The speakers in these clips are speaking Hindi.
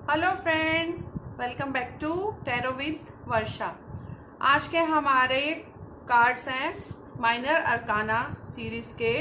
Hello friends, welcome back to tarot with Varsha. आज के हमारे कार्ड्स हैं माइनर अरकाना सीरीज़ के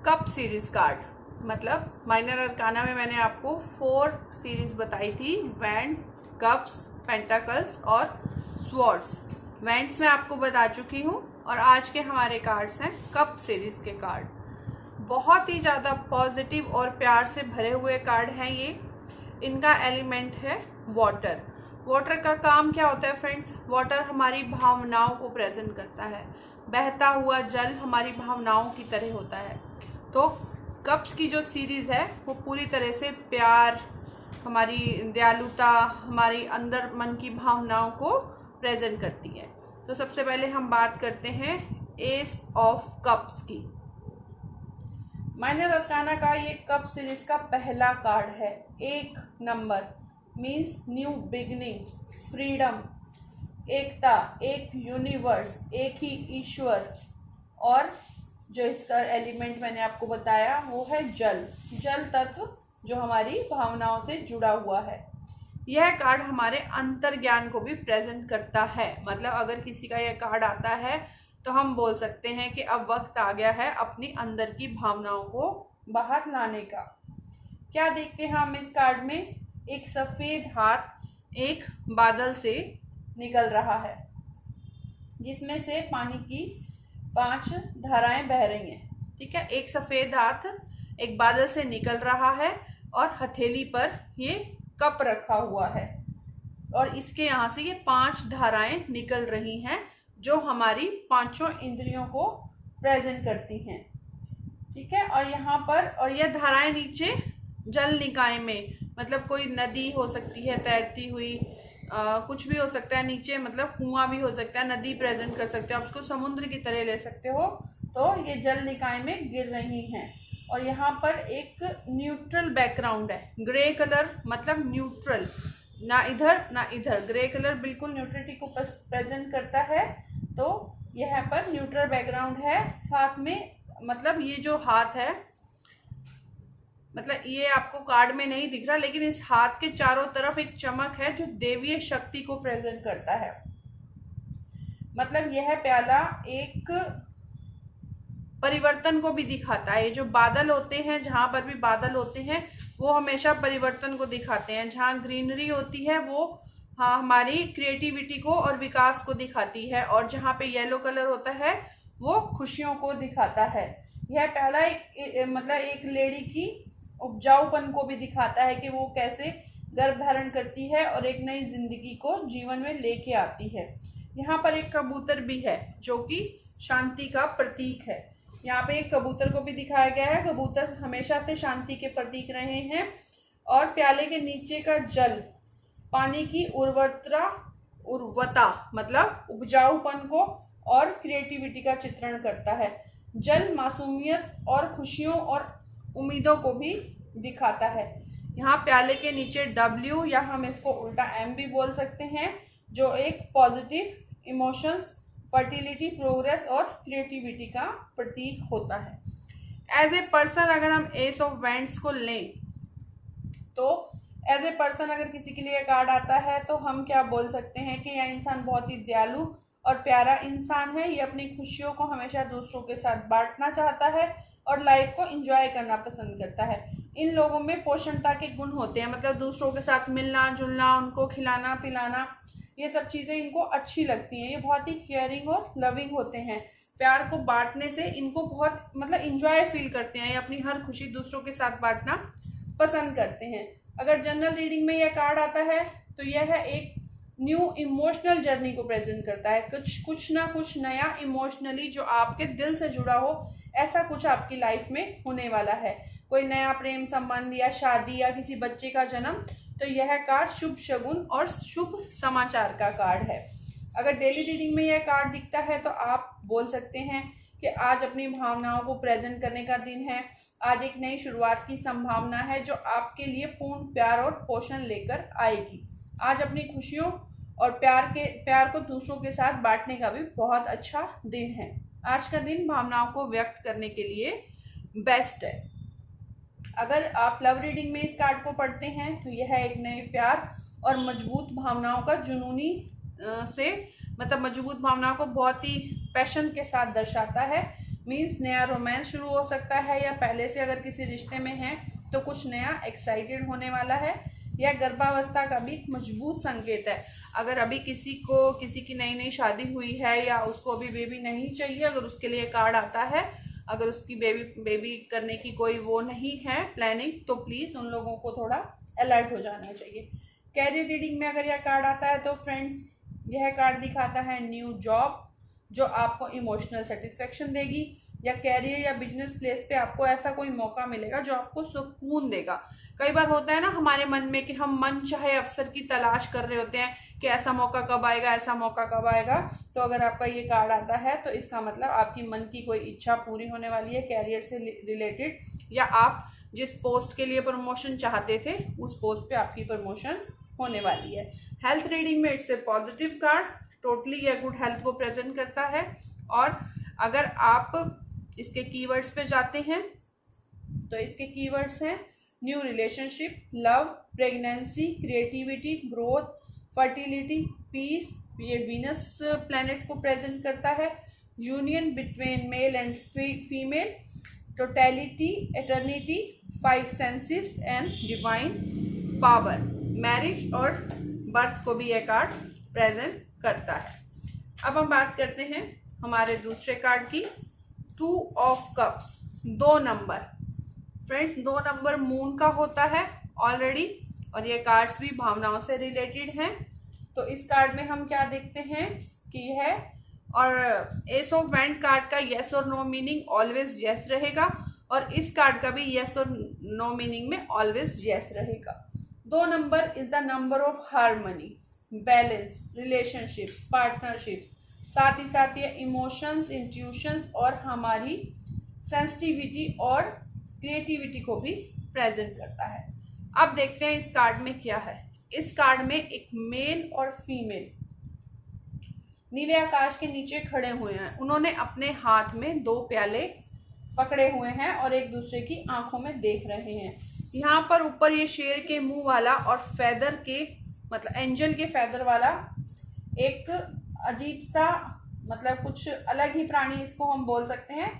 कप सीरीज़ कार्ड। मतलब माइनर अरकाना में मैंने आपको 4 सीरीज़ बताई थी, वैंड्स, कप्स, पेंटाकल्स और स्वॉर्ड्स। वैंड्स मैं आपको बता चुकी हूँ और आज के हमारे कार्ड्स हैं कप सीरीज़ के कार्ड। बहुत ही ज़्यादा पॉजिटिव और प्यार से भरे हुए कार्ड हैं ये। इनका एलिमेंट है वाटर। वाटर का काम क्या होता है फ्रेंड्स? वाटर हमारी भावनाओं को प्रेजेंट करता है। बहता हुआ जल हमारी भावनाओं की तरह होता है। तो कप्स की जो सीरीज़ है वो पूरी तरह से प्यार, हमारी दयालुता, हमारी अंदर मन की भावनाओं को प्रेजेंट करती है। तो सबसे पहले हम बात करते हैं एस ऑफ कप्स की। माइनर अरकाना का ये कप सीरीज का पहला कार्ड है। 1 नंबर मीन्स न्यू बिगनिंग, फ्रीडम, एकता, एक यूनिवर्स, एक ही ईश्वर। और जो इसका एलिमेंट मैंने आपको बताया वो है जल तत्व, जो हमारी भावनाओं से जुड़ा हुआ है। यह कार्ड हमारे अंतर्ज्ञान को भी प्रेजेंट करता है। मतलब अगर किसी का यह कार्ड आता है तो हम बोल सकते हैं कि अब वक्त आ गया है अपनी अंदर की भावनाओं को बाहर लाने का। क्या देखते हैं हम इस कार्ड में? एक सफ़ेद हाथ एक बादल से निकल रहा है, जिसमें से पानी की 5 धाराएं बह रही हैं। ठीक है, एक सफ़ेद हाथ एक बादल से निकल रहा है और हथेली पर ये कप रखा हुआ है और इसके यहाँ से ये 5 धाराएं निकल रही हैं, जो हमारी 5 इंद्रियों को प्रेजेंट करती हैं। ठीक है, और यहाँ पर और यह धाराएं नीचे जल निकाय में, मतलब कोई नदी हो सकती है तैरती हुई, कुछ भी हो सकता है नीचे, मतलब कुआं भी हो सकता है, नदी प्रेजेंट कर सकते हो आप, उसको समुद्र की तरह ले सकते हो। तो ये जल निकाय में गिर रही हैं और यहाँ पर एक न्यूट्रल बैकग्राउंड है। ग्रे कलर मतलब न्यूट्रल, ना इधर ना इधर। ग्रे कलर बिल्कुल न्यूट्रलिटी को प्रेजेंट करता है। तो यहाँ पर न्यूट्रल बैकग्राउंड है। साथ में मतलब ये जो हाथ है, मतलब ये आपको कार्ड में नहीं दिख रहा, लेकिन इस हाथ के चारों तरफ एक चमक है जो देवीय शक्ति को प्रेजेंट करता है। मतलब यह प्याला एक परिवर्तन को भी दिखाता है। ये जो बादल होते हैं, जहाँ पर भी बादल होते हैं वो हमेशा परिवर्तन को दिखाते हैं। जहाँ ग्रीनरी होती है वो हमारी क्रिएटिविटी को और विकास को दिखाती है, और जहाँ पे येलो कलर होता है वो खुशियों को दिखाता है। यह पहला मतलब एक लेडी की उपजाऊपन को भी दिखाता है कि वो कैसे गर्भ धारण करती है और एक नई जिंदगी को जीवन में लेके आती है। यहाँ पर एक कबूतर भी है जो कि शांति का प्रतीक है। यहाँ पे एक कबूतर को भी दिखाया गया है। कबूतर हमेशा से शांति के प्रतीक रहे हैं। और प्याले के नीचे का जल पानी की उर्वरता मतलब उपजाऊपन को और क्रिएटिविटी का चित्रण करता है। जल मासूमियत और खुशियों और उम्मीदों को भी दिखाता है। यहाँ प्याले के नीचे W, या हम इसको उल्टा M भी बोल सकते हैं, जो एक पॉजिटिव इमोशंस, फर्टिलिटी, प्रोग्रेस और क्रिएटिविटी का प्रतीक होता है। एज ए पर्सन अगर हम एस ऑफ वैंड्स को लें तो एज ए पर्सन अगर किसी के लिए कार्ड आता है तो हम क्या बोल सकते हैं कि यह इंसान बहुत ही दयालु और प्यारा इंसान है। ये अपनी खुशियों को हमेशा दूसरों के साथ बांटना चाहता है और लाइफ को एंजॉय करना पसंद करता है। इन लोगों में पोषणता के गुण होते हैं, मतलब दूसरों के साथ मिलना जुलना, उनको खिलाना पिलाना, ये सब चीज़ें इनको अच्छी लगती हैं। ये बहुत ही केयरिंग और लविंग होते हैं। प्यार को बांटने से इनको बहुत मतलब इंजॉय फील करते हैं। ये अपनी हर खुशी दूसरों के साथ बांटना पसंद करते हैं। अगर जनरल रीडिंग में यह कार्ड आता है तो यह है एक न्यू इमोशनल जर्नी को प्रेजेंट करता है। कुछ ना कुछ नया इमोशनली जो आपके दिल से जुड़ा हो, ऐसा कुछ आपकी लाइफ में होने वाला है। कोई नया प्रेम संबंध या शादी या किसी बच्चे का जन्म। तो यह कार्ड शुभ शगुन और शुभ समाचार का कार्ड है। अगर डेली रीडिंग में यह कार्ड दिखता है तो आप बोल सकते हैं कि आज अपनी भावनाओं को प्रेजेंट करने का दिन है। आज एक नई शुरुआत की संभावना है जो आपके लिए पूर्ण प्यार और पोषण लेकर आएगी। आज अपनी खुशियों और प्यार को दूसरों के साथ बांटने का भी बहुत अच्छा दिन है। आज का दिन भावनाओं को व्यक्त करने के लिए बेस्ट है। अगर आप लव रीडिंग में इस कार्ड को पढ़ते हैं तो यह एक नए प्यार और मजबूत भावनाओं का जुनूनी से मतलब मजबूत भावनाओं को बहुत ही पैशन के साथ दर्शाता है। मीन्स नया रोमांस शुरू हो सकता है, या पहले से अगर किसी रिश्ते में हैं तो कुछ नया एक्साइटेड होने वाला है। यह गर्भावस्था का भी एक मजबूत संकेत है। अगर अभी किसी की नई नई शादी हुई है या उसको अभी बेबी नहीं चाहिए, अगर उसके लिए कार्ड आता है, अगर उसकी बेबी करने की कोई वो नहीं है प्लानिंग, तो प्लीज़ उन लोगों को थोड़ा अलर्ट हो जाना चाहिए। कैरियर रीडिंग में अगर यह कार्ड आता है तो फ्रेंड्स, यह कार्ड दिखाता है न्यू जॉब जो आपको इमोशनल सेटिस्फेक्शन देगी, या कैरियर या बिजनेस प्लेस पे आपको ऐसा कोई मौका मिलेगा जो आपको सुकून देगा। कई बार होता है ना हमारे मन में कि हम मन चाहे अवसर की तलाश कर रहे होते हैं कि ऐसा मौका कब आएगा, ऐसा मौका कब आएगा। तो अगर आपका ये कार्ड आता है तो इसका मतलब आपकी मन की कोई इच्छा पूरी होने वाली है कैरियर से रिलेटेड, या आप जिस पोस्ट के लिए प्रमोशन चाहते थे उस पोस्ट पे आपकी प्रमोशन होने वाली है। हेल्थ रीडिंग में it's a positive card, totally यह गुड हेल्थ को प्रेजेंट करता है। और अगर आप इसके कीवर्ड्स पे जाते हैं तो इसके कीवर्ड्स हैं new relationship, love, pregnancy, creativity, growth, fertility, peace, ये वीनस प्लैनेट को प्रेजेंट करता है। Union between male and female, totality, eternity, 5 senses and divine power, marriage और बर्थ को भी यह कार्ड प्रेजेंट करता है। अब हम बात करते हैं हमारे दूसरे कार्ड की, 2 of cups, 2 number. Friends, 2 number moon का होता है ऑलरेडी, और ये कार्ड्स भी भावनाओं से रिलेटेड हैं। तो इस कार्ड में हम क्या देखते हैं कि है, और एस ऑफ वैंड कार्ड का येस और नो मीनिंग ऑलवेज येस रहेगा, और इस कार्ड का भी येस और नो मीनिंग में ऑलवेज येस रहेगा। 2 number is the number of harmony, balance, relationships, partnerships, साथ ही साथ ये इमोशंस, इंट्यूशंस और हमारी सेंसिटिविटी और क्रिएटिविटी को भी प्रेजेंट करता है। अब देखते हैं इस कार्ड में क्या है। इस कार्ड में एक मेल और फीमेल नीले आकाश के नीचे खड़े हुए हैं। उन्होंने अपने हाथ में 2 प्याले पकड़े हुए हैं और एक दूसरे की आंखों में देख रहे हैं। यहाँ पर ऊपर ये शेर के मुंह वाला और फेदर के मतलब एंजल के फेदर वाला एक अजीब सा मतलब कुछ अलग ही प्राणी इसको हम बोल सकते हैं।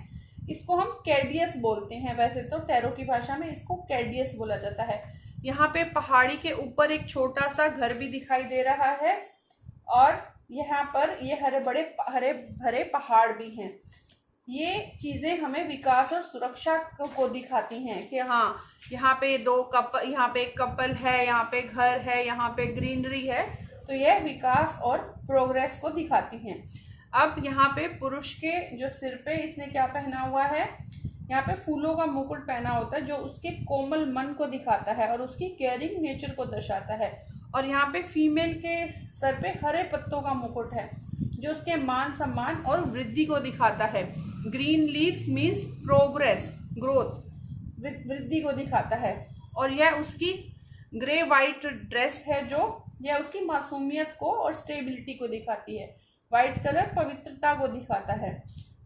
इसको हम कैडियस बोलते हैं, वैसे तो टैरो की भाषा में इसको कैडियस बोला जाता है। यहाँ पे पहाड़ी के ऊपर एक छोटा सा घर भी दिखाई दे रहा है, और यहाँ पर ये हरे भरे पहाड़ भी हैं। ये चीज़ें हमें विकास और सुरक्षा को दिखाती हैं कि हाँ, यहाँ पे यहाँ पे एक कपल है, यहाँ पे घर है, यहाँ पे ग्रीनरी है, तो यह विकास और प्रोग्रेस को दिखाती हैं। अब यहाँ पे पुरुष के जो सिर पे इसने क्या पहना हुआ है, यहाँ पे फूलों का मुकुट पहना होता है जो उसके कोमल मन को दिखाता है और उसकी केयरिंग नेचर को दर्शाता है। और यहाँ पे फीमेल के सर पे हरे पत्तों का मुकुट है जो उसके मान सम्मान और वृद्धि को दिखाता है। Green leaves means progress, growth, वृद्धि को दिखाता है। और यह उसकी ग्रे वाइट ड्रेस है जो यह उसकी मासूमियत को और स्टेबिलिटी को दिखाती है। वाइट कलर पवित्रता को दिखाता है।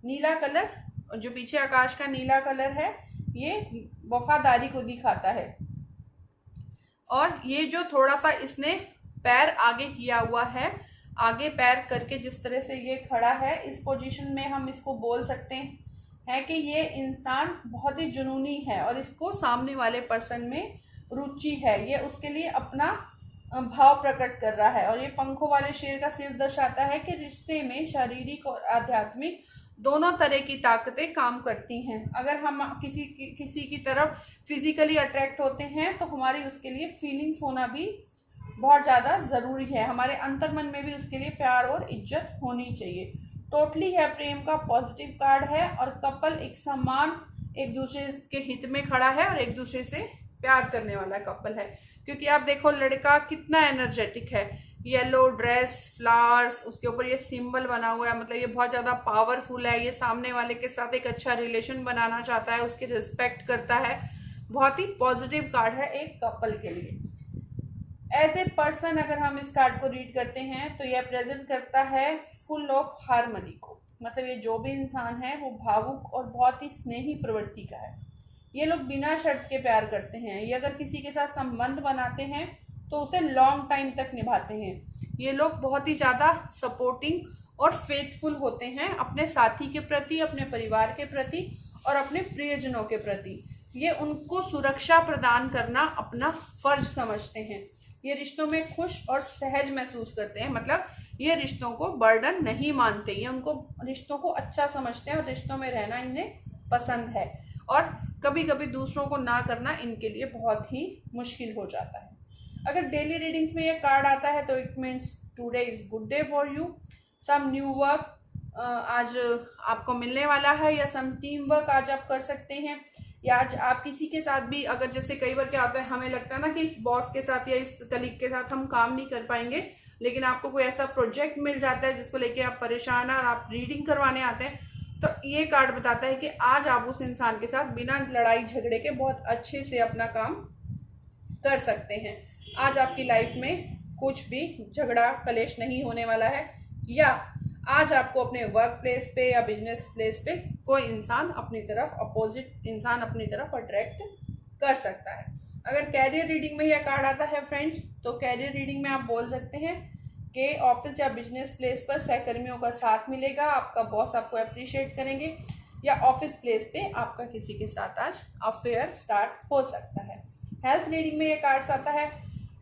नीला कलर, जो पीछे आकाश का नीला कलर है, ये वफादारी को दिखाता है। और ये जो थोड़ा सा इसने पैर आगे किया हुआ है, आगे पैर करके जिस तरह से ये खड़ा है, इस पोजीशन में हम इसको बोल सकते हैं कि ये इंसान बहुत ही जुनूनी है और इसको सामने वाले पर्सन में रुचि है। ये उसके लिए अपना भाव प्रकट कर रहा है। और ये पंखों वाले शेर का सिर दर्शाता है कि रिश्ते में शारीरिक और आध्यात्मिक दोनों तरह की ताकतें काम करती हैं। अगर हम किसी की तरफ फिजिकली अट्रैक्ट होते हैं तो हमारी उसके लिए फीलिंग्स होना भी बहुत ज़्यादा ज़रूरी है। हमारे अंतर्मन में भी उसके लिए प्यार और इज्जत होनी चाहिए। टोटली है प्रेम का पॉजिटिव कार्ड है, और कपल एक समान एक दूसरे के हित में खड़ा है और एक दूसरे से प्यार करने वाला कपल है। क्योंकि आप देखो लड़का कितना एनर्जेटिक है, येलो ड्रेस, फ्लावर्स, उसके ऊपर ये सिंबल बना हुआ है, मतलब ये बहुत ज़्यादा पावरफुल है। ये सामने वाले के साथ एक अच्छा रिलेशन बनाना चाहता है, उसकी रिस्पेक्ट करता है। बहुत ही पॉजिटिव कार्ड है एक कपल के लिए। एज ए पर्सन अगर हम इस कार्ड को रीड करते हैं तो यह प्रेजेंट करता है फुल ऑफ हार्मनी को। मतलब ये जो भी इंसान है वो भावुक और बहुत ही स्नेही प्रवृत्ति का है। ये लोग बिना शर्त के प्यार करते हैं। ये अगर किसी के साथ संबंध बनाते हैं तो उसे लॉन्ग टाइम तक निभाते हैं। ये लोग बहुत ही ज़्यादा सपोर्टिंग और फेथफुल होते हैं अपने साथी के प्रति, अपने परिवार के प्रति और अपने प्रियजनों के प्रति। ये उनको सुरक्षा प्रदान करना अपना फर्ज समझते हैं। ये रिश्तों में खुश और सहज महसूस करते हैं, मतलब ये रिश्तों को बर्डन नहीं मानते, ये उनको रिश्तों को अच्छा समझते हैं और रिश्तों में रहना इन्हें पसंद है। और कभी कभी दूसरों को ना करना इनके लिए बहुत ही मुश्किल हो जाता है। अगर डेली रीडिंग्स में ये कार्ड आता है तो it means today is good day for you, some new work आज आपको मिलने वाला है, या सम टीम वर्क आज आप कर सकते हैं, या आज आप किसी के साथ भी, अगर जैसे कई बार क्या होता है, हमें लगता है ना कि इस बॉस के साथ या इस कलीग के साथ हम काम नहीं कर पाएंगे, लेकिन आपको कोई ऐसा प्रोजेक्ट मिल जाता है जिसको लेके आप परेशान हैं और आप रीडिंग करवाने आते हैं, तो ये कार्ड बताता है कि आज आप उस इंसान के साथ बिना लड़ाई झगड़े के बहुत अच्छे से अपना काम कर सकते हैं। आज आपकी लाइफ में कुछ भी झगड़ा कलेश नहीं होने वाला है, या आज आपको अपने वर्क प्लेस पे या बिजनेस प्लेस पे कोई इंसान अपनी तरफ, अपोजिट इंसान अपनी तरफ अट्रैक्ट कर सकता है। अगर कैरियर रीडिंग में यह कार्ड आता है फ्रेंड्स, तो कैरियर रीडिंग में आप बोल सकते हैं कि ऑफिस या बिजनेस प्लेस पर सहकर्मियों का साथ मिलेगा, आपका बॉस आपको अप्रिशिएट करेंगे, या ऑफिस प्लेस पे आपका किसी के साथ आज अफेयर स्टार्ट हो सकता है। हेल्थ रीडिंग में ये कार्ड्स आता है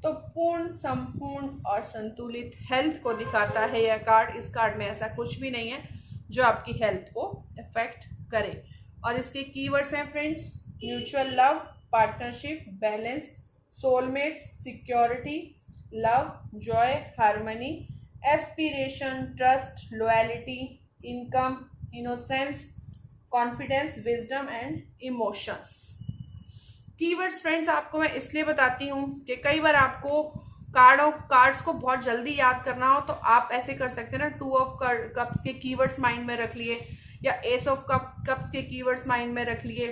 तो पूर्ण, संपूर्ण और संतुलित हेल्थ को दिखाता है यह कार्ड। इस कार्ड में ऐसा कुछ भी नहीं है जो आपकी हेल्थ को इफेक्ट करे। और इसके कीवर्ड्स हैं friends, mutual love, partnership, balance, soulmates, security, love, Joy, harmony, aspiration, trust, loyalty, income, innocence, confidence, wisdom and emotions. Keywords friends आपको मैं इसलिए बताती हूँ कि कई बार आपको कार्ड्स को बहुत जल्दी याद करना हो तो आप ऐसे कर सकते हैं ना, 2 ऑफ कप्स के कीवर्ड्स माइंड में रख लिए, या एस ऑफ कप्स के कीवर्ड्स माइंड में रख लिए,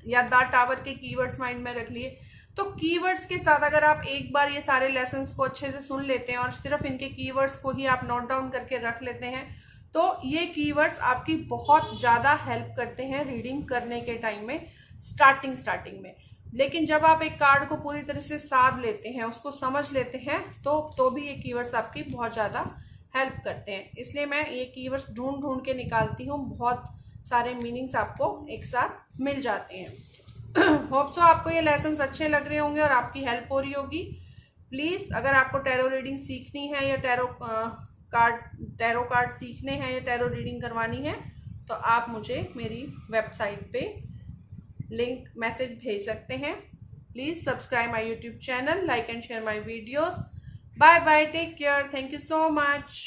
या द टावर के कीवर्ड्स माइंड में रख लिए। तो कीवर्ड्स के साथ अगर आप एक बार ये सारे लेसन्स को अच्छे से सुन लेते हैं और सिर्फ इनके कीवर्ड्स को ही आप नोट डाउन करके रख लेते हैं, तो ये कीवर्ड्स आपकी बहुत ज़्यादा हेल्प करते हैं रीडिंग करने के टाइम में, स्टार्टिंग में। लेकिन जब आप एक कार्ड को पूरी तरह से साध लेते हैं, उसको समझ लेते हैं, तो भी ये कीवर्ड्स आपकी बहुत ज़्यादा हेल्प करते हैं। इसलिए मैं ये कीवर्ड्स ढूंढ के निकालती हूँ, बहुत सारे मीनिंग्स आपको एक साथ मिल जाते हैं। होप सो आपको ये लेसन्स अच्छे लग रहे होंगे और आपकी हेल्प हो रही होगी। प्लीज़ अगर आपको टैरो रीडिंग सीखनी है या टैरो कार्ड सीखने हैं या टैरो रीडिंग करवानी है, तो आप मुझे मेरी वेबसाइट पे लिंक मैसेज भेज सकते हैं। Please subscribe my YouTube channel, like and share my videos. Bye bye, take care, thank you so much.